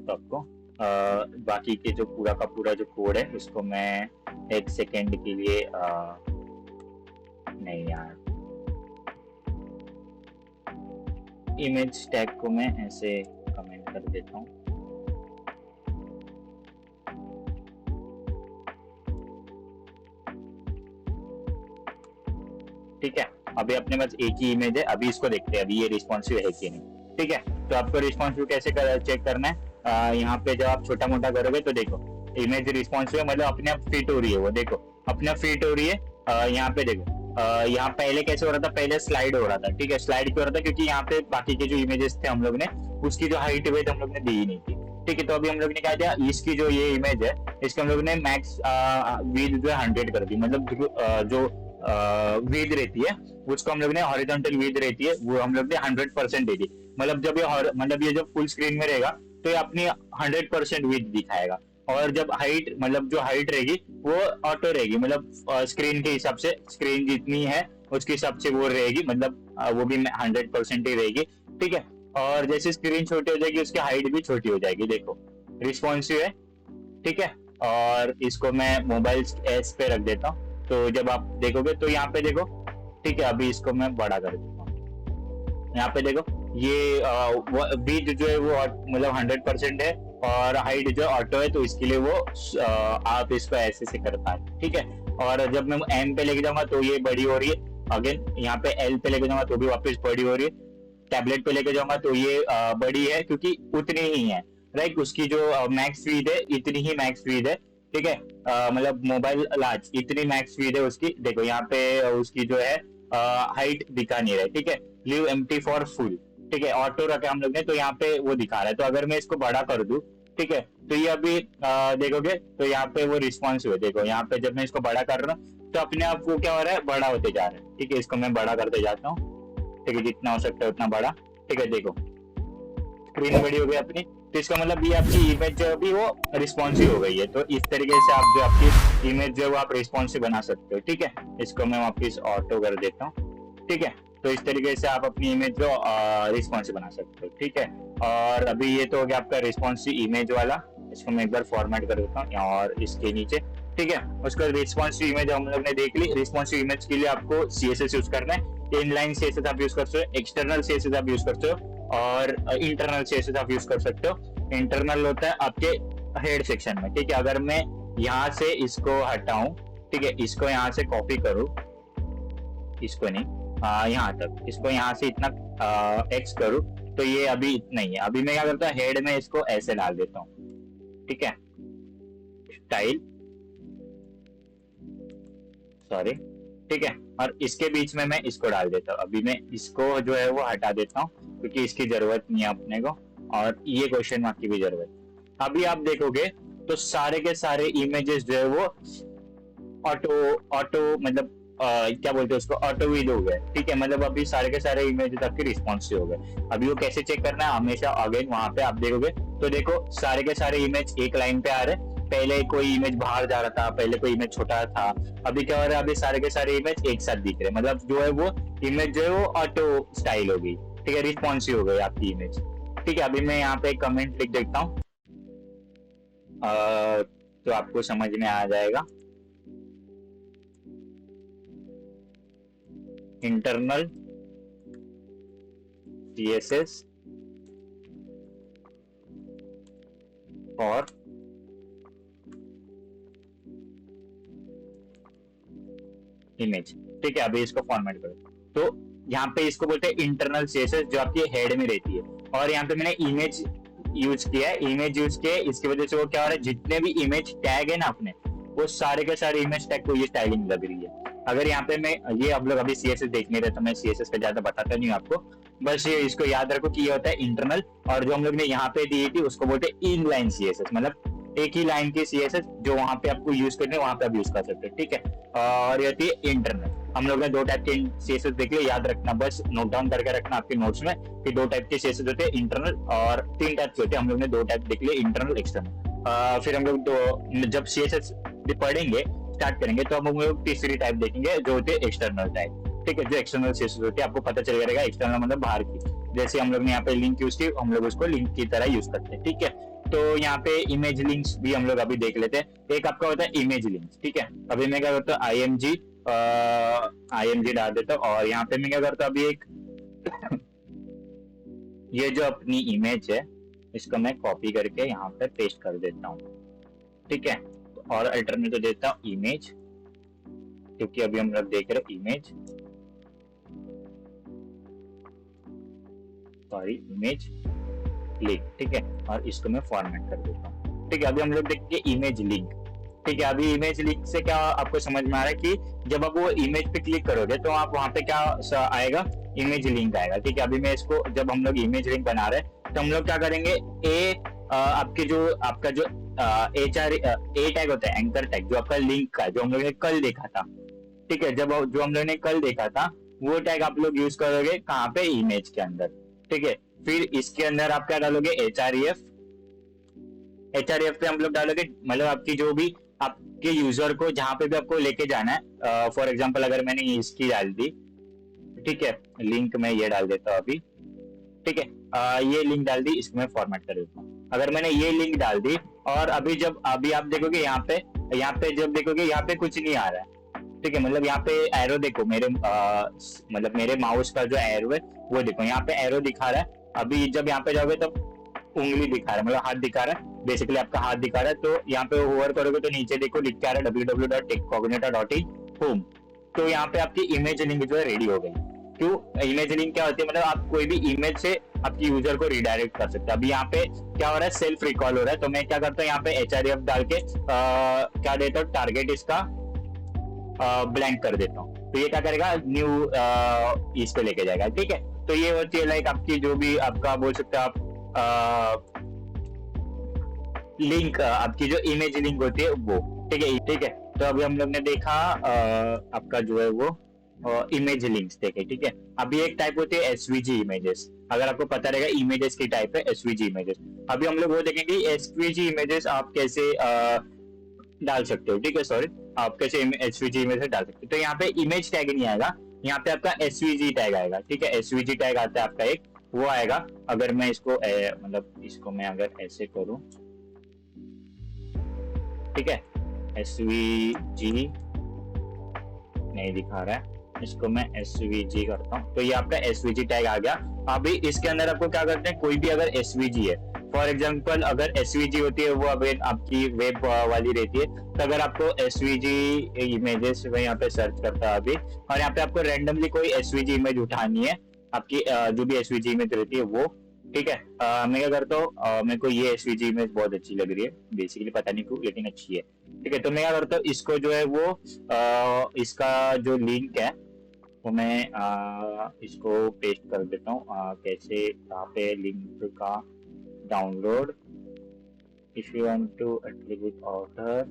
आपको बाकी के जो पूरा का पूरा जो कोड है उसको मैं एक सेकेंड के लिए नहीं यार, इमेज टैग को मैं ऐसे कमेंट कर देता हूँ, ठीक है। अभी अपने पास एक ही इमेज है, अभी इसको देखते हैं अभी ये रिस्पॉन्सिव है कि नहीं, ठीक है। तो आपको रिस्पॉन्सिव कैसे चेक करना है, यहाँ पे जब आप छोटा मोटा करोगे तो देखो इमेज रिस्पॉन्सिव मतलब अपने आप फिट हो रही है, वो देखो अपने आप फिट हो रही है। यहाँ पे देखो, यहाँ पहले कैसे हो रहा था, पहले स्लाइड हो रहा था, ठीक है। स्लाइड क्यों हो रहा था, क्योंकि यहाँ पे बाकी के जो इमेजेस थे हम लोग ने उसकी जो हाइट वेट हम लोग ने दी ही नहीं थी, ठीक है। तो अभी हम लोग ने क्या किया, इसकी जो ये इमेज है इसके हम लोग ने मैक्स विड्थ जो है 100 कर दी, मतलब जो विड्थ रहती है उसको हम लोग ने, हॉरिजॉन्टल विड्थ रहती है वो हम लोग ने 100% दे दी। मतलब जब ये मतलब ये जब फुल स्क्रीन में रहेगा तो ये अपनी 100% विड्थ दिखाएगा। और जब हाइट, मतलब जो हाइट रहेगी वो ऑटो रहेगी, मतलब स्क्रीन के हिसाब से, स्क्रीन जितनी है उसके हिसाब से वो रहेगी, मतलब वो भी 100% ही रहेगी। ठीक है। और जैसे स्क्रीन छोटी हो जाएगी उसकी हाइट भी छोटी हो जाएगी। देखो रिस्पॉन्सिव है। ठीक है। और इसको मैं मोबाइल एस पे रख देता हूँ, तो जब आप देखोगे तो यहाँ पे देखो। ठीक है। अभी इसको मैं बड़ा कर देता हूँ। यहाँ पे देखो ये बीट जो है वो मतलब 100% है, और हाइट जो ऑटो है, तो इसके लिए वो आप इसको ऐसे से कर पाए। ठीक है। और जब मैं एम पे लेके जाऊंगा तो ये बड़ी हो रही है, अगेन यहाँ पे एल पे लेके जाऊंगा तो भी वापस बड़ी हो रही है, टैबलेट पे लेके जाऊंगा तो ये बड़ी है क्योंकि उतनी ही है। राइट। उसकी जो मैक्स स्पीड है इतनी ही मैक्स स्पीड है। ठीक है। मतलब मोबाइल लार्ज इतनी मैक्स स्पीड है उसकी। देखो यहाँ पे उसकी जो है हाइट दिखा नहीं रहा है। ठीक है। Leave empty for full. ठीक है। ऑटो रखा हम लोग ने तो यहाँ पे वो दिखा रहा है। तो अगर मैं इसको बड़ा कर दूं, ठीक है, तो ये अभी देखोगे तो यहाँ पे वो रिस्पॉन्सिव है। देखो यहाँ पे जब मैं इसको बड़ा कर रहा हूँ तो अपने आप वो क्या हो रहा है, बड़ा होते जा रहा है। ठीक है। इसको मैं बड़ा करते जाता हूँ। ठीक है। जितना हो सकता है उतना बड़ा। ठीक है। देखो स्क्रीन बड़ी हो गई अपनी, तो इसका मतलब ये आपकी इमेज जो अभी वो रिस्पॉन्सिव हो गई है। तो इस तरीके से आप जो आपकी इमेज जो है वो आप रिस्पॉन्सिव बना सकते हो। ठीक है। इसको मैं वापिस ऑटो कर देता हूँ। ठीक है। तो इस तरीके से आप अपनी इमेज जो रिस्पॉन्सिव बना सकते हो। ठीक है। और अभी ये तो हो गया आपका रिस्पॉन्सिव इमेज वाला। इसको मैं एक बार फॉर्मेट कर देता हूँ और इसके नीचे। ठीक है। उसका रिस्पॉन्सिव इमेज हम लोग ने देख ली। रिस्पॉन्सिव इमेज के लिए आपको CSS यूज करना है। इनलाइन CSS आप यूज कर सकते हो, एक्सटर्नल CSS आप यूज कर सकते हो, और इंटरनल CSS आप यूज कर सकते हो। इंटरनल होता है आपके हेड सेक्शन में। ठीक है। अगर मैं यहाँ से इसको हटाऊं, ठीक है, इसको यहाँ से कॉपी करूं, इसको नहीं, यहाँ तक, इसको यहाँ से इतना एक्स करूं, तो ये अभी इतना ही है। अभी मैं क्या करता हूँ, हेड में इसको ऐसे डाल देता हूँ। ठीक है। Style, sorry. ठीक है। और इसके बीच में मैं इसको डाल देता हूँ। अभी मैं इसको जो है वो हटा देता हूँ क्योंकि इसकी जरूरत नहीं है अपने को, और ये क्वेश्चन मार्क की भी जरूरत। अभी आप देखोगे तो सारे के सारे इमेजेस जो है वो ऑटो मतलब क्या बोलते हैं उसको, ऑटो व्हील हो गए। ठीक है। मतलब अभी सारे के सारे इमेजेस आपके रिस्पॉन्सिव हो गए। अभी वो कैसे चेक करना है, हमेशा अगेन वहां पे आप देखोगे तो देखो सारे के सारे इमेज एक लाइन पे आ रहे हैं। पहले कोई इमेज बाहर जा रहा था, पहले कोई इमेज छोटा था, अभी क्या हो रहा है, अभी सारे के सारे इमेज एक साथ दिख रहे हैं। मतलब जो है वो इमेज जो है वो ऑटो स्टाइल हो गई। ठीक है। रिस्पॉन्सिव हो गई आपकी इमेज। ठीक है। अभी मैं यहाँ पे कमेंट लिख देता हूँ तो आपको समझ में आ जाएगा। इंटरनल CSS और इमेज। ठीक है। अभी इसको फॉर्मेट करो तो यहाँ पे इसको बोलते हैं इंटरनल CSS, जो आपकी हेड में रहती है। और यहाँ पे मैंने इमेज यूज किया है। इमेज यूज किया है, इसकी वजह से वो क्या हो रहा है, जितने भी इमेज टैग है ना अपने, वो सारे के सारे इमेज टैग को ये स्टाइलिंग लग रही है। अगर यहाँ पे मैं ये आप लोग अभी CSS देख नहीं रहे तो मैं CSS पे ज्यादा बताता नहीं हूँ आपको, बस ये इसको याद रखो कि ये होता है इंटरनल। और जो हम लोग ने यहाँ पे दी थी उसको बोलते हैं इनलाइन CSS, मतलब एक ही लाइन की CSS जो वहां पे आपको यूज करनी है वहां पे आप यूज कर सकते हैं। ठीक है। और ये होती है इंटरनल। हम लोग ने दो टाइप के CSS देख लिया, याद रखना, बस नोट डाउन करके रखना आपके नोट्स में कि दो टाइप के CSS होते हैं, इंटरनल और तीन टाइप के होते हैं। हम लोग ने दो टाइप देख लिए, इंटरनल, एक्सटर्नल। फिर हम लोग तो जब CSS पढ़ेंगे स्टार्ट करेंगे तो हम लोग तीसरी टाइप देखेंगे जो होती है एक्सटर्नल टाइप। ठीक है। जो एक्सटर्नल CSS होती है आपको पता चल जाएगा, एक्सटर्नल मतलब बाहर की। जैसे हम लोग ने यहाँ पे लिंक यूज की, हम लोग उसको लिंक की तरह यूज करते हैं। ठीक है। तो यहाँ पे इमेज लिंक्स भी हम लोग अभी देख लेते हैं। एक आपका होता है इमेज लिंक्स। ठीक है। अभी मैं क्या करता हूँ, IMG डाल देता हूँ, और यहाँ पे मैं क्या करता हूँ, अभी एक ये जो अपनी इमेज है इसको मैं कॉपी करके यहाँ पे पेस्ट कर देता हूँ। ठीक है। और अल्टरनेटिव देता हूँ इमेज, क्योंकि अभी हम लोग देख रहे हैं इमेज, सॉरी, इमेज लिंक। ठीक है। और इसको मैं फॉर्मेट कर देता हूँ। ठीक है। अभी हम लोग देखिए इमेज लिंक। ठीक है। अभी इमेज लिंक से क्या आपको समझ में आ रहा है कि जब आप वो इमेज पे क्लिक करोगे तो आप वहां पे क्या आएगा, इमेज लिंक आएगा। ठीक है। अभी मैं इसको, जब हम लोग इमेज लिंक बना रहे हैं तो हम लोग क्या करेंगे, आपके जो आपका जो HR ए टैग होता है, एंकर टैग, जो आपका लिंक का, जो हम लोगों ने कल देखा था, ठीक है, जब जो हम लोगों ने कल देखा था, वो टैग आप लोग यूज करोगे कहाँ पे, इमेज के अंदर, ठीक है। फिर इसके अंदर आप क्या डालोगे, एच आर एफ पे हम लोग डालोगे, मतलब आपकी जो भी आपके यूजर को जहां पे भी आपको लेके जाना है, फॉर एग्जांपल अगर मैंने इसकी डाल दी, ठीक है, लिंक में ये डाल देता हूँ अभी, ठीक है, ये लिंक डाल दी, इसको मैं फॉर्मेट कर देता हूँ। अगर मैंने ये लिंक डाल दी और अभी आप देखोगे यहाँ पे जब देखोगे यहाँ पे कुछ नहीं आ रहा है, ठीक है, मतलब यहाँ पे एरो देखो, मतलब मेरे माउस का जो एरो है वो देखो, यहाँ पे एरो दिखा रहा है। अभी जब यहाँ पे जाओगे तो उंगली दिखा रहा है, मतलब हाथ दिखा रहा है, बेसिकली आपका हाथ दिखा रहा है। तो यहाँ पे होवर करोगे तो नीचे देखो लिख के आ रहा है www.techcognita.in होम। तो यहाँ पे आपकी इमेज लिंक जो है रेडी हो गई। क्यों इमेज लिंक क्या होती है, मतलब आप कोई भी इमेज से आपकी यूजर को रिडायरेक्ट कर सकते हैं। अभी यहाँ पे क्या हो रहा है, सेल्फ रिकॉल हो रहा है, तो मैं क्या करता हूँ, यहाँ पे HREF डाल के क्या देता हूँ, टारगेट इसका ब्लैंक कर देता हूँ। तो ये क्या करेगा, न्यू इस पे लेके जाएगा, ठीक है। तो ये होती है लाइक आपकी जो भी आपका बोल सकते हो आप लिंक, आपकी जो इमेज लिंक होती है वो, ठीक है, ठीक है। तो अभी हम लोग ने देखा आपका जो है वो इमेज लिंक्स देखे, ठीक है। अभी एक टाइप होती है SVG इमेजेस, अगर आपको पता रहेगा इमेजेस की टाइप है SVG इमेजेस। अभी हम लोग वो देखेंगे SVG इमेजेस आप कैसे डाल सकते हो, ठीक है, सॉरी, आप कैसे SVG इमेजेस डाल सकते हो। तो यहाँ पे इमेज टैग नहीं आएगा, यहाँ पे आपका SVG टैग आएगा, ठीक है। SVG टैग आता है आपका एक, वो आएगा। अगर मैं इसको मतलब इसको मैं अगर ऐसे करूं, ठीक है, SVG नहीं दिखा रहा है, इसको मैं SVG करता हूँ, तो ये आपका SVG टैग आ गया। अभी इसके अंदर आपको क्या करते हैं, कोई भी अगर SVG है, फॉर एग्जांपल अगर SVG होती है वो अभी आपकी वेब वाली रहती है, तो अगर आपको SVG इमेजेस में यहाँ पे सर्च करता है अभी, और यहाँ पे आपको रैंडमली कोई SVG इमेज उठानी है, आपकी जो भी SVG इमेज रहती है वो, ठीक है। मैं क्या करता हूँ, मेरे को ये SVG इमेज बहुत अच्छी लग रही है, बेसिकली पता नहीं क्यों, लेकिन अच्छी है, ठीक है। तो मैं क्या करता हूँ, इसको जो है वो इसका जो लिंक है वो मैं इसको पेस्ट कर देता हूँ। कैसे, यहाँ पे लिंक का download, if you want to attribute order,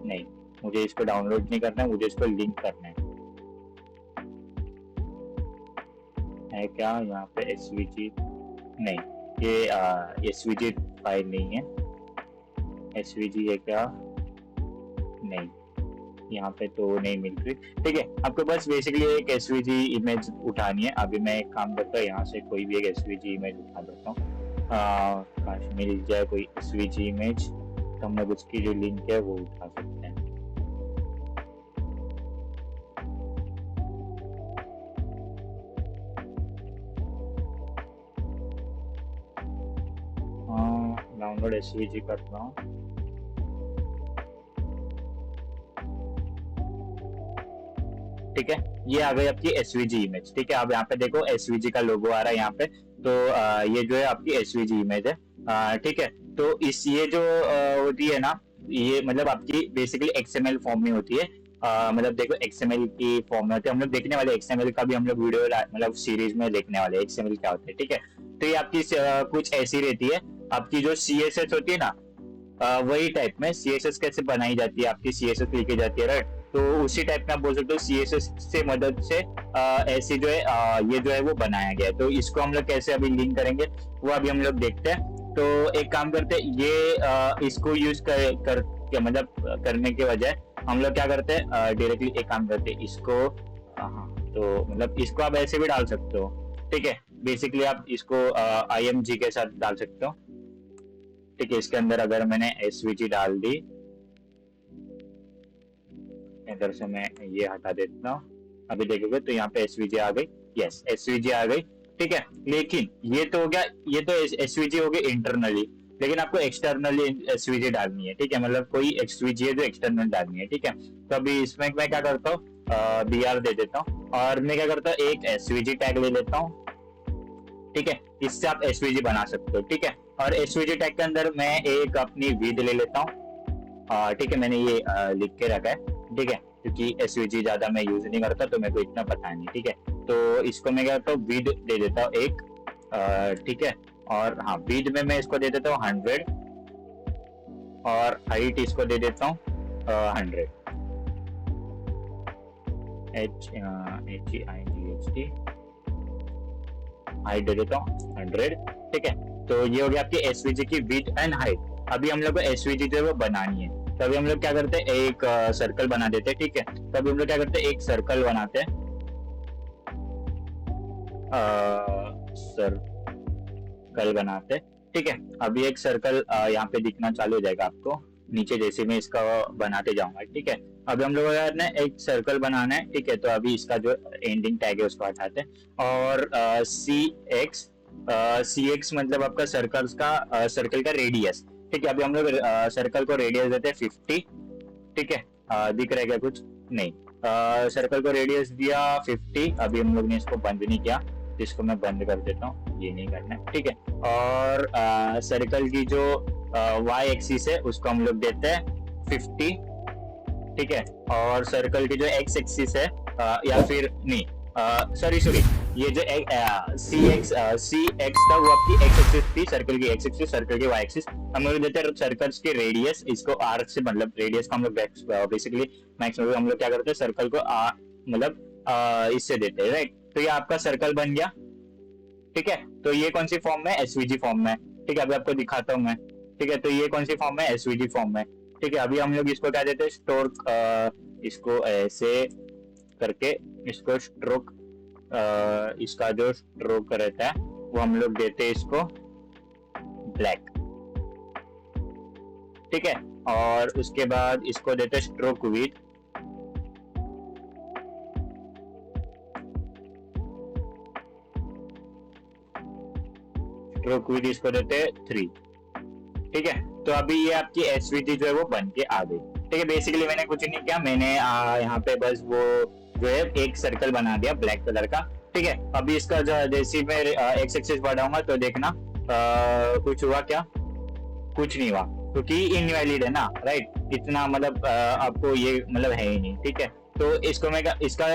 नहीं, मुझे इसको डाउनलोड नहीं करना है, मुझे इसको लिंक करना है क्या यहाँ पे SVG, नहीं, ये SVG फाइल नहीं है, SVG है क्या, नहीं, यहाँ पे तो नहीं मिल रही, ठीक है। आपको बस बेसिकली एक SVG इमेज उठानी है। अभी मैं एक काम करता हूँ, यहाँ से कोई भी एक SVG इमेज उठा लेता हूँ, काश मिल जाए कोई SVG इमेज, तो हम लोग उसकी जो लिंक है वो उठा सकते हैं। डाउनलोड SVG करता हूँ, ठीक है, ये आ गई आपकी SVG इमेज, ठीक है। अब यहाँ पे देखो SVG का लोगो आ रहा है यहाँ पे, तो ये जो है आपकी SVG इमेज है, ठीक है। तो ये जो होती है ना, ये मतलब आपकी बेसिकली XML फॉर्म में होती है, मतलब देखो XML की फॉर्म में होती है। हम लोग देखने वाले XML का भी, हम लोग वीडियो मतलब सीरीज में देखने वाले XML क्या होता है, ठीक है। तो ये आपकी कुछ ऐसी रहती है, आपकी जो CSS होती है ना, वही टाइप में CSS कैसे बनाई जाती है, आपकी CSS लिखी जाती है, राइट। तो उसी टाइप में आप बोल सकते हो CSS से मदद से ऐसी जो है ये जो है वो बनाया गया है। तो इसको हम लोग कैसे अभी लिंक करेंगे वो अभी हम लोग देखते हैं। तो एक काम करते हैं, ये इसको यूज मतलब करने के बजाय हम लोग क्या करते हैं, डायरेक्टली एक काम करते हैं, इसको तो मतलब इसको आप ऐसे भी डाल सकते हो, ठीक है। बेसिकली आप इसको IMG के साथ डाल सकते हो, ठीक है। इसके अंदर अगर मैंने SVG डाल दी, इधर से मैं ये हटा देता हूँ, अभी देखोगे तो यहाँ पे SVG आ गई, यस SVG आ गई, ठीक है। लेकिन ये तो हो गया, ये तो SVG हो गई इंटरनली, लेकिन आपको एक्सटर्नली SVG डालनी है, ठीक है। मतलब कोई SVG है जो एक्सटर्नल डालनी है, ठीक है। तो अभी इसमें मैं क्या करता हूँ, BR दे देता हूँ, और मैं क्या करता हूँ, एक SVG टैग ले लेता हूँ, ठीक है। इससे आप SVG बना सकते हो, ठीक है। और SVG टैग के अंदर मैं एक अपनी विड ले लेता हूँ, ठीक है, मैंने ये लिख के रखा है, ठीक है, क्योंकि SVG ज्यादा मैं यूज नहीं करता, तो मेरे को इतना पता नहीं, ठीक है। तो इसको मैं क्या करता हूँ, विड दे देता हूँ एक, ठीक है। और हाँ, विड्थ में मैं इसको दे देता हूँ 100 और हाइट इसको दे देता हूँ 100। HEIGHT हाइट दे देता हूँ 100। ठीक है, तो ये हो गया आपकी एसवीजी की विड्थ एंड हाइट। अभी हम लोग को एसवीजी जो है वो बनानी है, तो अभी हम लोग क्या करते हैं, एक सर्कल बना देते हैं। ठीक है, तो अभी हम लोग क्या करते हैं, एक सर्कल बनाते हैं। सर्कल बनाते हैं। ठीक है, अभी एक सर्कल यहाँ पे दिखना चालू हो जाएगा आपको नीचे, जैसे मैं इसका बनाते जाऊंगा। ठीक है, अभी हम लोग को एक सर्कल बनाना है। ठीक है, तो अभी इसका जो एंडिंग टैग है उसको हटाते हैं और सी एक्स मतलब आपका सर्कल का रेडियस। ठीक है, अभी हम लोग सर्कल को रेडियस देते हैं 50। ठीक है, दिख रहा है क्या कुछ? नहीं। सर्कल को रेडियस दिया 50। अभी हम लोग ने इसको बंद नहीं किया, तो इसको मैं बंद कर देता हूँ, ये नहीं करना है। ठीक है, और सर्कल की जो वाई एक्सिस है उसको हम लोग देते हैं 50। ठीक है, और सर्कल की जो एक्स एक्सिस है या फिर नहीं, सॉरी, ये जो सी एक्स था वो आपकी एक्स एक्सिस थी, सर्कल की एक्स एक्सिस, सर्कल की वाई एक्सिस। हम लोग देते हैं सर्कल्स के रेडियस, इसको आर से मतलब रेडियस को हम लोग बेसिकली मैक्सिमम हम लोग क्या करते हैं, सर्कल को मतलब इससे देते हैं, राइट। तो ये आपका सर्कल बन गया। ठीक है, तो ये कौन सी फॉर्म में? एसवीजी फॉर्म में। ठीक है, अभी आपको दिखाता हूँ मैं। ठीक है, तो ये कौन सी फॉर्म में? एसवीजी फॉर्म में। ठीक है, अभी हम लोग इसको क्या देते हैं, स्टोर, इसको ऐसे करके इसको स्ट्रोक, इसका जो स्ट्रोक रहता है वो हम लोग देते हैं इसको ब्लैक। ठीक है, और उसके बाद इसको देते हैं स्ट्रोक विड्थ। स्ट्रोक विड्थ इसको देते हैं 3। ठीक है, तो अभी ये आपकी एसवीटी जो है वो बन के आ गई। ठीक है, बेसिकली मैंने कुछ नहीं किया, मैंने यहाँ पे बस वो जो है एक सर्कल बना दिया ब्लैक कलर का। ठीक है, अभी इसका जो जैसे मैं एक्स एक्सिस बढ़ाऊंगा तो देखना कुछ हुआ क्या? कुछ नहीं हुआ, क्योंकि इनवैलिड है ना, राइट। इतना मतलब आपको ये मतलब है ही नहीं। ठीक है, तो इसको मैं इसका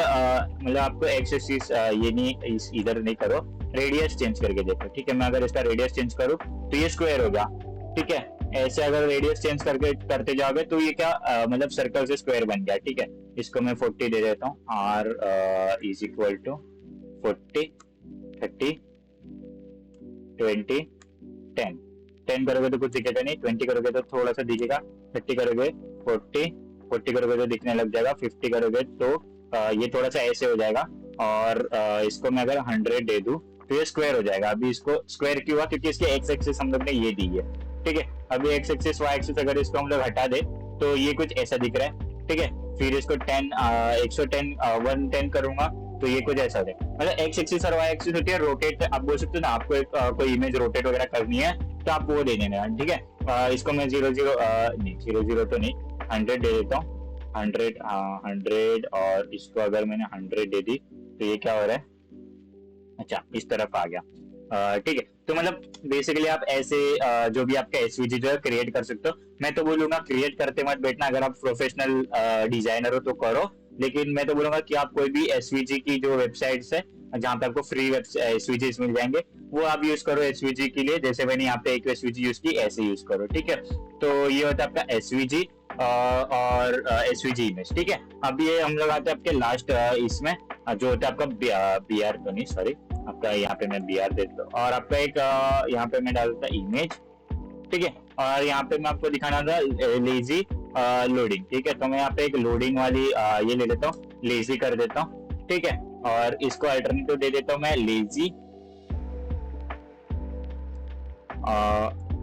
मतलब आपको एक्स एक्सिस ये नहीं इधर नहीं करो, रेडियस चेंज करके देखो। ठीक है, मैं अगर इसका रेडियस चेंज करूँ तो ये स्क्वायर हो गया। ठीक है, ऐसे अगर रेडियस चेंज करके करते जाओगे तो ये क्या मतलब सर्कल से स्क्वायर बन गया। ठीक है, इसको मैं 40 दे देता हूँ, आर इज इक्वल टू 40, 30, 20, 10। 10 करोगे तो कुछ दिखेगा नहीं, 20 करोगे तो थोड़ा सा दिखेगा, 30 करोगे 40, 40 करोगे तो दिखने लग जाएगा, 50 करोगे तो ये थोड़ा सा ऐसे हो जाएगा, और इसको मैं अगर 100 दे दूं तो ये स्क्वायर हो जाएगा। अभी इसको स्क्वायर क्यों हुआ? क्योंकि इसके एक्स एक्सिस हम लोग ने ये दी है। ठीक है, अभी एक्स एक्सिस वाई एक्सिस अगर इसको हम लोग हटा दे तो ये कुछ ऐसा दिख रहा है। ठीक है, फिर इसको 110 110 करूंगा तो ये कुछ ऐसा है। मतलब एक्स एक्सिस और वाई एक्सिस होती है रोटेट, आप बोल सकते हो ना, आपको एक कोई इमेज रोटेट वगैरह करनी है तो आप वो दे देना। ठीक है, इसको मैं 00 नहीं 00 तो नहीं, 100 दे देता हूँ। 100, 100, और इसको अगर मैंने 100 दे दी तो ये क्या हो रहा है? अच्छा, इस तरफ आ गया। ठीक है, तो मतलब बेसिकली आप ऐसे जो भी आपका एसवीजी जो है क्रिएट कर सकते हो। मैं तो बोलूंगा क्रिएट करते मत बैठना, अगर आप प्रोफेशनल डिजाइनर हो तो करो, लेकिन मैं तो बोलूंगा कि आप कोई भी एसवीजी की जो वेबसाइट्स है जहाँ पे आपको फ्री एसवीजी मिल जाएंगे वो आप यूज करो एसवीजी के लिए। जैसे मैंने यहाँ पे एक एसवीजी यूज की, ऐसे यूज करो। ठीक है, तो ये होता है आपका एसवीजी और एसवीजी इमेज। ठीक है, अब ये हम लोग आते हैं आपके लास्ट इसमें जो होता है आपका बी आर तो नहीं, सॉरी, आपका यहाँ पे मैं बी आर देता हूँ, और आपका एक यहाँ पे मैं डालता इमेज। ठीक है, और यहाँ पे मैं आपको दिखाना था लेजी लोडिंग। ठीक है, तो मैं यहाँ पे एक लोडिंग वाली ये ले लेता हूँ, लेजी कर देता हूँ। ठीक है, और इसको अल्टरनेटिव दे देता हूँ मैं लेजी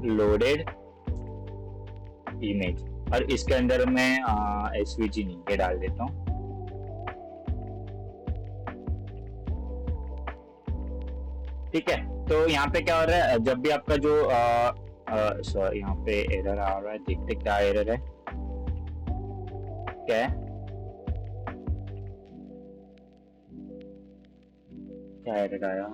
लोडेड इमेज, और इसके अंदर मैं एसवीजी नहीं ये डाल देता हूँ। ठीक है, तो यहाँ पे क्या हो रहा है, जब भी आपका जो सॉरी यहाँ पे एरर आ रहा है, देखते क्या एरर है, क्या है, क्या एरर आया?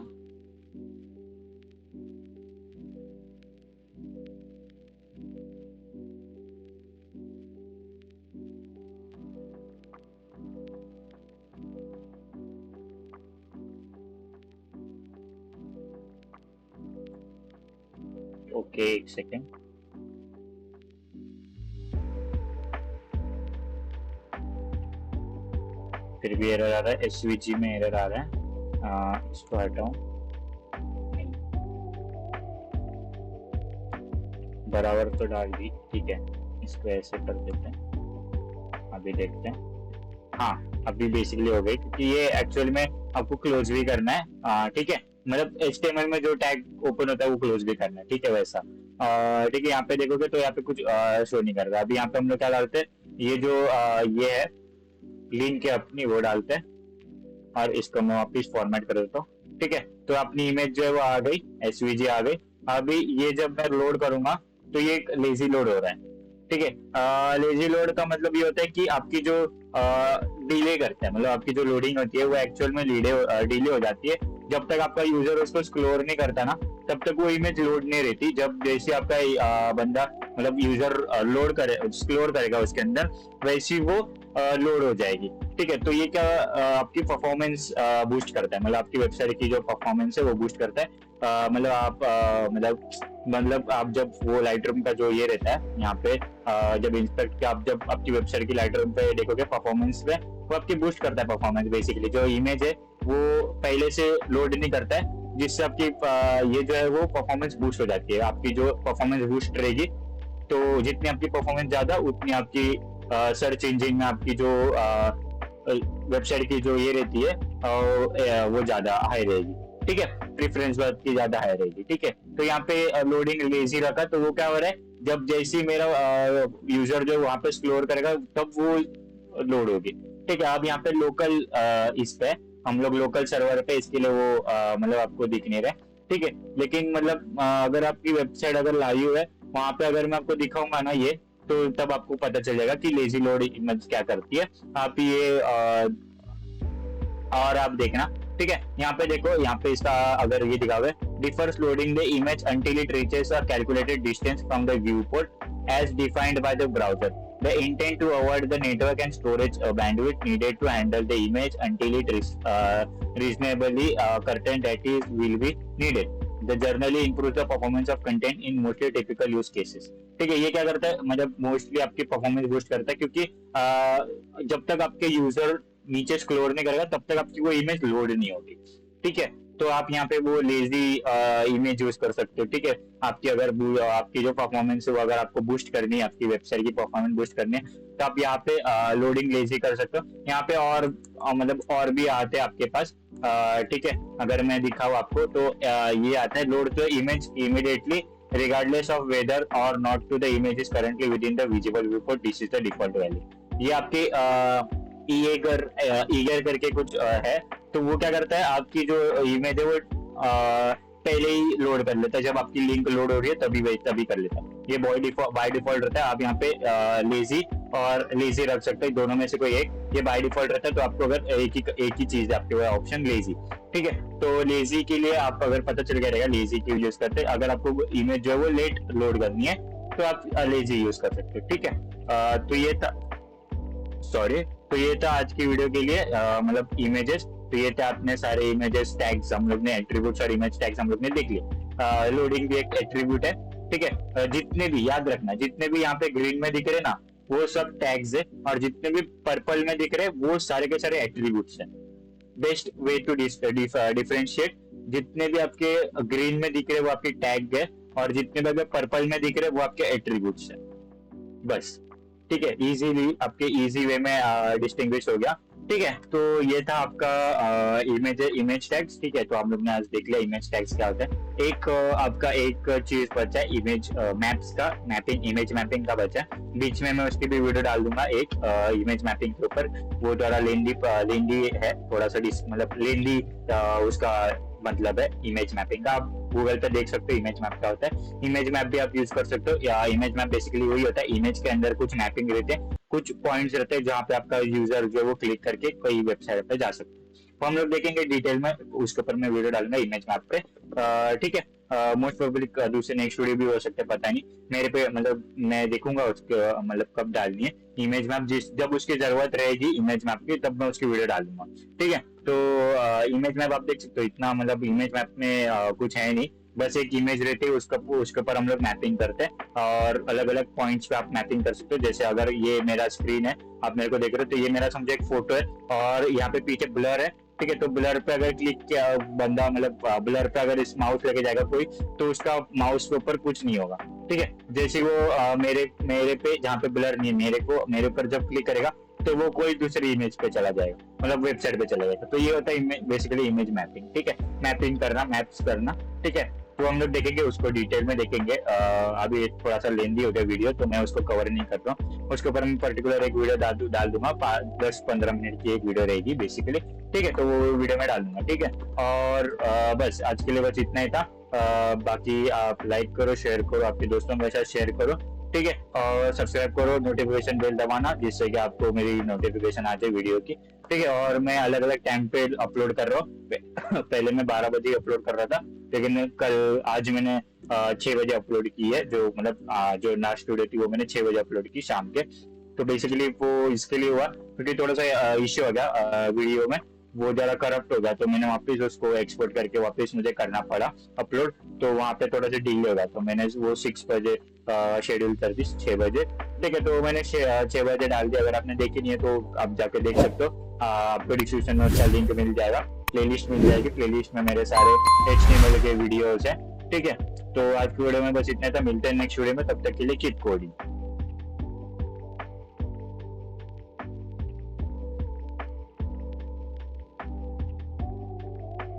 ओके, एक सेकेंड। फिर भी एरर आ रहा है, एसवीजी में एरर आ रहा है। इसको हटाऊं, बराबर तो डाल दी, ठीक है। इसको ऐसे कर देते हैं, अभी देखते हैं। हाँ, अभी बेसिकली हो गई, क्योंकि ये एक्चुअल में आपको क्लोज भी करना है, ठीक है। मतलब HTML में जो टैग ओपन होता है वो क्लोज भी करना है, ठीक है, वैसा। ठीक है, यहाँ पे देखोगे तो यहाँ पे कुछ शो नहीं कर रहा। अभी यहाँ पे हम लोग क्या डालते हैं, ये जो ये है लिंक है अपनी, वो डालते हैं, और इसको मैं वापिस फॉर्मेट कर देता हूँ, ठीक है। तो अपनी इमेज जो है वो आ गई, एसवीजी आ गई। अभी ये जब मैं लोड करूंगा तो ये लेजी लोड हो रहा है, ठीक है। लेजी लोड का मतलब ये होता है कि आपकी जो डिले करता है, मतलब आपकी जो लोडिंग होती है वो एक्चुअल में डिले हो जाती है। जब तक आपका यूजर उसको स्क्रोल नहीं करता ना, तब तक वो इमेज लोड नहीं रहती। जब जैसे आपका बंदा मतलब यूजर लोड करे, स्क्रोल करेगा उसके अंदर, वैसी वो लोड हो जाएगी, ठीक है। तो ये क्या आपकी परफॉर्मेंस बूस्ट करता है, मतलब आपकी वेबसाइट की जो परफॉर्मेंस है वो बूस्ट करता है। मतलब आप मतलब आप जब वो लाइटरूम का जो ये रहता है यहाँ पे, जब इंस्पेक्ट आप जब आपकी वेबसाइट की लाइटरूम पे देखोगे परफॉर्मेंस पे, वो आपकी बूस्ट करता है परफॉर्मेंस। बेसिकली जो इमेज है वो पहले से लोड नहीं करता है, जिससे आपकी ये जो है वो परफॉर्मेंस बूस्ट हो जाती है। आपकी जो परफॉर्मेंस बूस्ट रहेगी, तो जितनी आपकी परफॉर्मेंस ज्यादा, उतनी आपकी सर्च इंजिन में आपकी जो वेबसाइट की जो ये रहती है वो ज्यादा हाई रहेगी, ठीक है। प्रेफरेंस की ज्यादा हाई रहेगी, ठीक है। तो यहाँ पे लोडिंग लेजी रखा, तो वो क्या हो रहा है, जब जैसे ही मेरा यूजर जो वहां पे एक्सप्लोर करेगा तब वो लोड होगी, ठीक है। अब यहाँ पे लोकल इस पे हम लोग लोकल सर्वर पे, इसके लिए वो मतलब आपको दिख नहीं रहा, ठीक है। लेकिन मतलब अगर आपकी वेबसाइट अगर लाइव है वहां पे, अगर मैं आपको दिखाऊंगा ना ये, तो तब आपको पता चल जाएगा कि लेजी लोड इमेज क्या करती है। आप ये और आप देखना, ठीक है। यहाँ पे देखो, यहाँ पे इसका अगर ये दिखा हुआ है, differs loading the image until it reaches a calculated distance from the viewport as defined by the browser. The intent to avoid the network and storage bandwidth needed to handle the image until it reasonably content that is will be needed. The generally improves the performance of content in mostly typical use cases. ठीक है, ये क्या करता है, मतलब mostly आपकी performance boost करता है, क्योंकि जब तक आपके यूजर नीचे स्क्रॉल नहीं करेगा तब तक आपकी वो इमेज लोड नहीं होगी, ठीक है। तो आप यहाँ पे वो लेजी इमेज यूज कर सकते हो, ठीक है। आपकी अगर आपकी जो परफॉर्मेंस है वो अगर आपको बूस्ट करनी है, आपकी वेबसाइट की परफॉर्मेंस बूस्ट करनी है, तो आप यहाँ पे लोडिंग लेजी कर सकते हो। यहाँ पे और मतलब और भी आते हैं आपके पास, ठीक है। अगर मैं दिखाऊँ आपको तो ये आता है, load the image immediately regardless of whether or not to the image is currently within the visible viewport. This is the default value. ये आपके ईगर करके कुछ है, तो वो क्या करता है, आपकी जो इमेज है वो पहले ही लोड कर लेता है। जब आपकी लिंक लोड हो रही है तभी कर लेता है। ये बाय डिफॉल्ट रहता है। आप यहाँ पे लेजी और लेजी रख सकते हैं, दोनों में से कोई एक। ये बाय डिफॉल्ट रहता है, तो आपको अगर एक ही चीज है आपके पास ऑप्शन लेजी, ठीक है। तो लेजी के लिए आप अगर पता चल गया रहेगा लेजी क्यों यूज करते हैं। अगर आपको इमेज जो है वो लेट लोड करनी है तो आप लेजी यूज कर सकते हो, ठीक है। तो ये था आज की वीडियो के लिए, मतलब इमेजेस। तो ये थे अपने सारे इमेजेस टैग्स, हम लोग ने एट्रीब्यूट्स और इमेज टैग्स हम लोग ने देख लिए। लोडिंग भी एक एट्रीब्यूट है, ठीक है। जितने भी याद रखना, जितने भी यहाँ पे ग्रीन में दिख रहे ना वो सब टैग्स है, और जितने भी पर्पल में दिख रहे वो सारे के सारे एट्रीब्यूट्स हैं। बेस्ट वे टू डिफरेंशिएट, जितने भी आपके ग्रीन में दिख रहे वो आपके टैग है, और जितने भी पर्पल में दिख रहे वो आपके एट्रीब्यूट्स है, बस, ठीक है। इजीली आपके इजी वे में डिस्टिंग्विश हो गया, ठीक है। तो ये था आपका इमेज टैग्स, ठीक है। तो आप लोग ने आज देख लिया इमेज टैग्स क्या होता है। आपका एक चीज बचा है इमेज मैप्स का, इमेज मैपिंग का बचा है। बीच में मैं उसकी भी वीडियो डाल दूंगा एक इमेज मैपिंग के ऊपर। वो थोड़ा लेंदी है, थोड़ा सा मतलब लेंदी उसका मतलब है इमेज मैपिंग का। आप गूगल पे देख सकते हो इमेज मैप क्या होता है। इमेज मैप भी आप यूज कर सकते हो। या इमेज मैप बेसिकली वही होता है, इमेज के अंदर कुछ मैपिंग रहते हैं, कुछ पॉइंट्स रहते हैं जहाँ पे आपका यूजर जो वो क्लिक करके कोई वेबसाइट पे जा सकते हैं। तो हम लोग देखेंगे डिटेल में, उसके ऊपर मैं वीडियो डालूंगा इमेज मैप पे, ठीक है। मोस्ट प्रोबेबली दूसरे नेक्स्ट वीडियो भी हो सकते हैं, पता नहीं मेरे पे, मतलब मैं देखूंगा उसके मतलब कब डालनी है इमेज मैप। जब उसकी जरूरत रहेगी इमेज मैप की तब मैं उसकी वीडियो डालूंगा, ठीक है। तो इमेज मैप आप देख सकते हो, इतना मतलब इमेज मैप में कुछ है नहीं, बस एक इमेज रहती है, उसका उसके ऊपर हम लोग मैपिंग करते हैं और अलग अलग पॉइंट्स पे आप मैपिंग कर सकते हो। जैसे अगर ये मेरा स्क्रीन है, आप मेरे को देख रहे हो, तो ये मेरा समझो एक फोटो है और यहाँ पे पीछे ब्लर है, ठीक है। तो ब्लर पे अगर क्लिक किया बंदा, मतलब ब्लर पे अगर इस माउस लेके जाएगा कोई, तो उसका माउस के ऊपर कुछ नहीं होगा, ठीक है। जैसे वो मेरे मेरे पे जहाँ पे ब्लर नहीं है, मेरे ऊपर जब क्लिक करेगा तो वो कोई दूसरी इमेज पे चला जाएगा, मतलब वेबसाइट पे चला जाएगा। तो ये होता है बेसिकली इमेज मैपिंग, ठीक है। मैपिंग करना, मैप्स करना, ठीक है। तो हम लोग देखेंगे उसको, डिटेल में देखेंगे। अभी थोड़ा सा लेंदी हो गया वीडियो, तो मैं उसको कवर नहीं कर रहा हूँ। उसके ऊपर मैं पर्टिकुलर एक वीडियो डाल दूंगा, 10-15 मिनट की एक वीडियो रहेगी बेसिकली, ठीक है। तो वो वीडियो में डाल दूंगा, ठीक है। और बस आज के लिए बस इतना ही था। बाकी आप लाइक करो, शेयर करो, आपके दोस्तों के साथ शेयर करो, ठीक है। और सब्सक्राइब करो, नोटिफिकेशन बेल दबाना, जिससे कि आपको मेरी नोटिफिकेशन आ जाए वीडियो की, ठीक है। और मैं अलग अलग टाइम पे अपलोड कर रहा हूँ। पहले मैं 12 बजे अपलोड कर रहा था, लेकिन आज मैंने 6 बजे अपलोड की है। जो मतलब जो लास्ट वीडियो थी वो मैंने 6 बजे अपलोड की शाम के। तो बेसिकली वो इसके लिए हुआ क्योंकि थोड़ा सा इश्यू हो गया वीडियो में, वो ज्यादा करप्ट हो गया, तो मैंने वापस उसको एक्सपोर्ट करके वापस मुझे करना पड़ा अपलोड। तो वहाँ पे थोड़ा सा डिले होगा, तो मैंने वो 6 बजे शेड्यूल कर दी, 6 बजे, ठीक है। तो मैंने 6 बजे डाल दिया। अगर आपने देखी नहीं है तो आप जाके देख सकते हो, आपको डिस्क्रिप्शन में उसका लिंक मिल जाएगा, प्लेलिस्ट मिल जाएगी। प्लेलिस्ट में मेरे सारे HTML के वीडियोस हैं, ठीक है। तो आज की वीडियो में बस इतना था, मिलते हैं नेक्स्ट वीडियो में, तब तक के लिए कीप कोडिंग।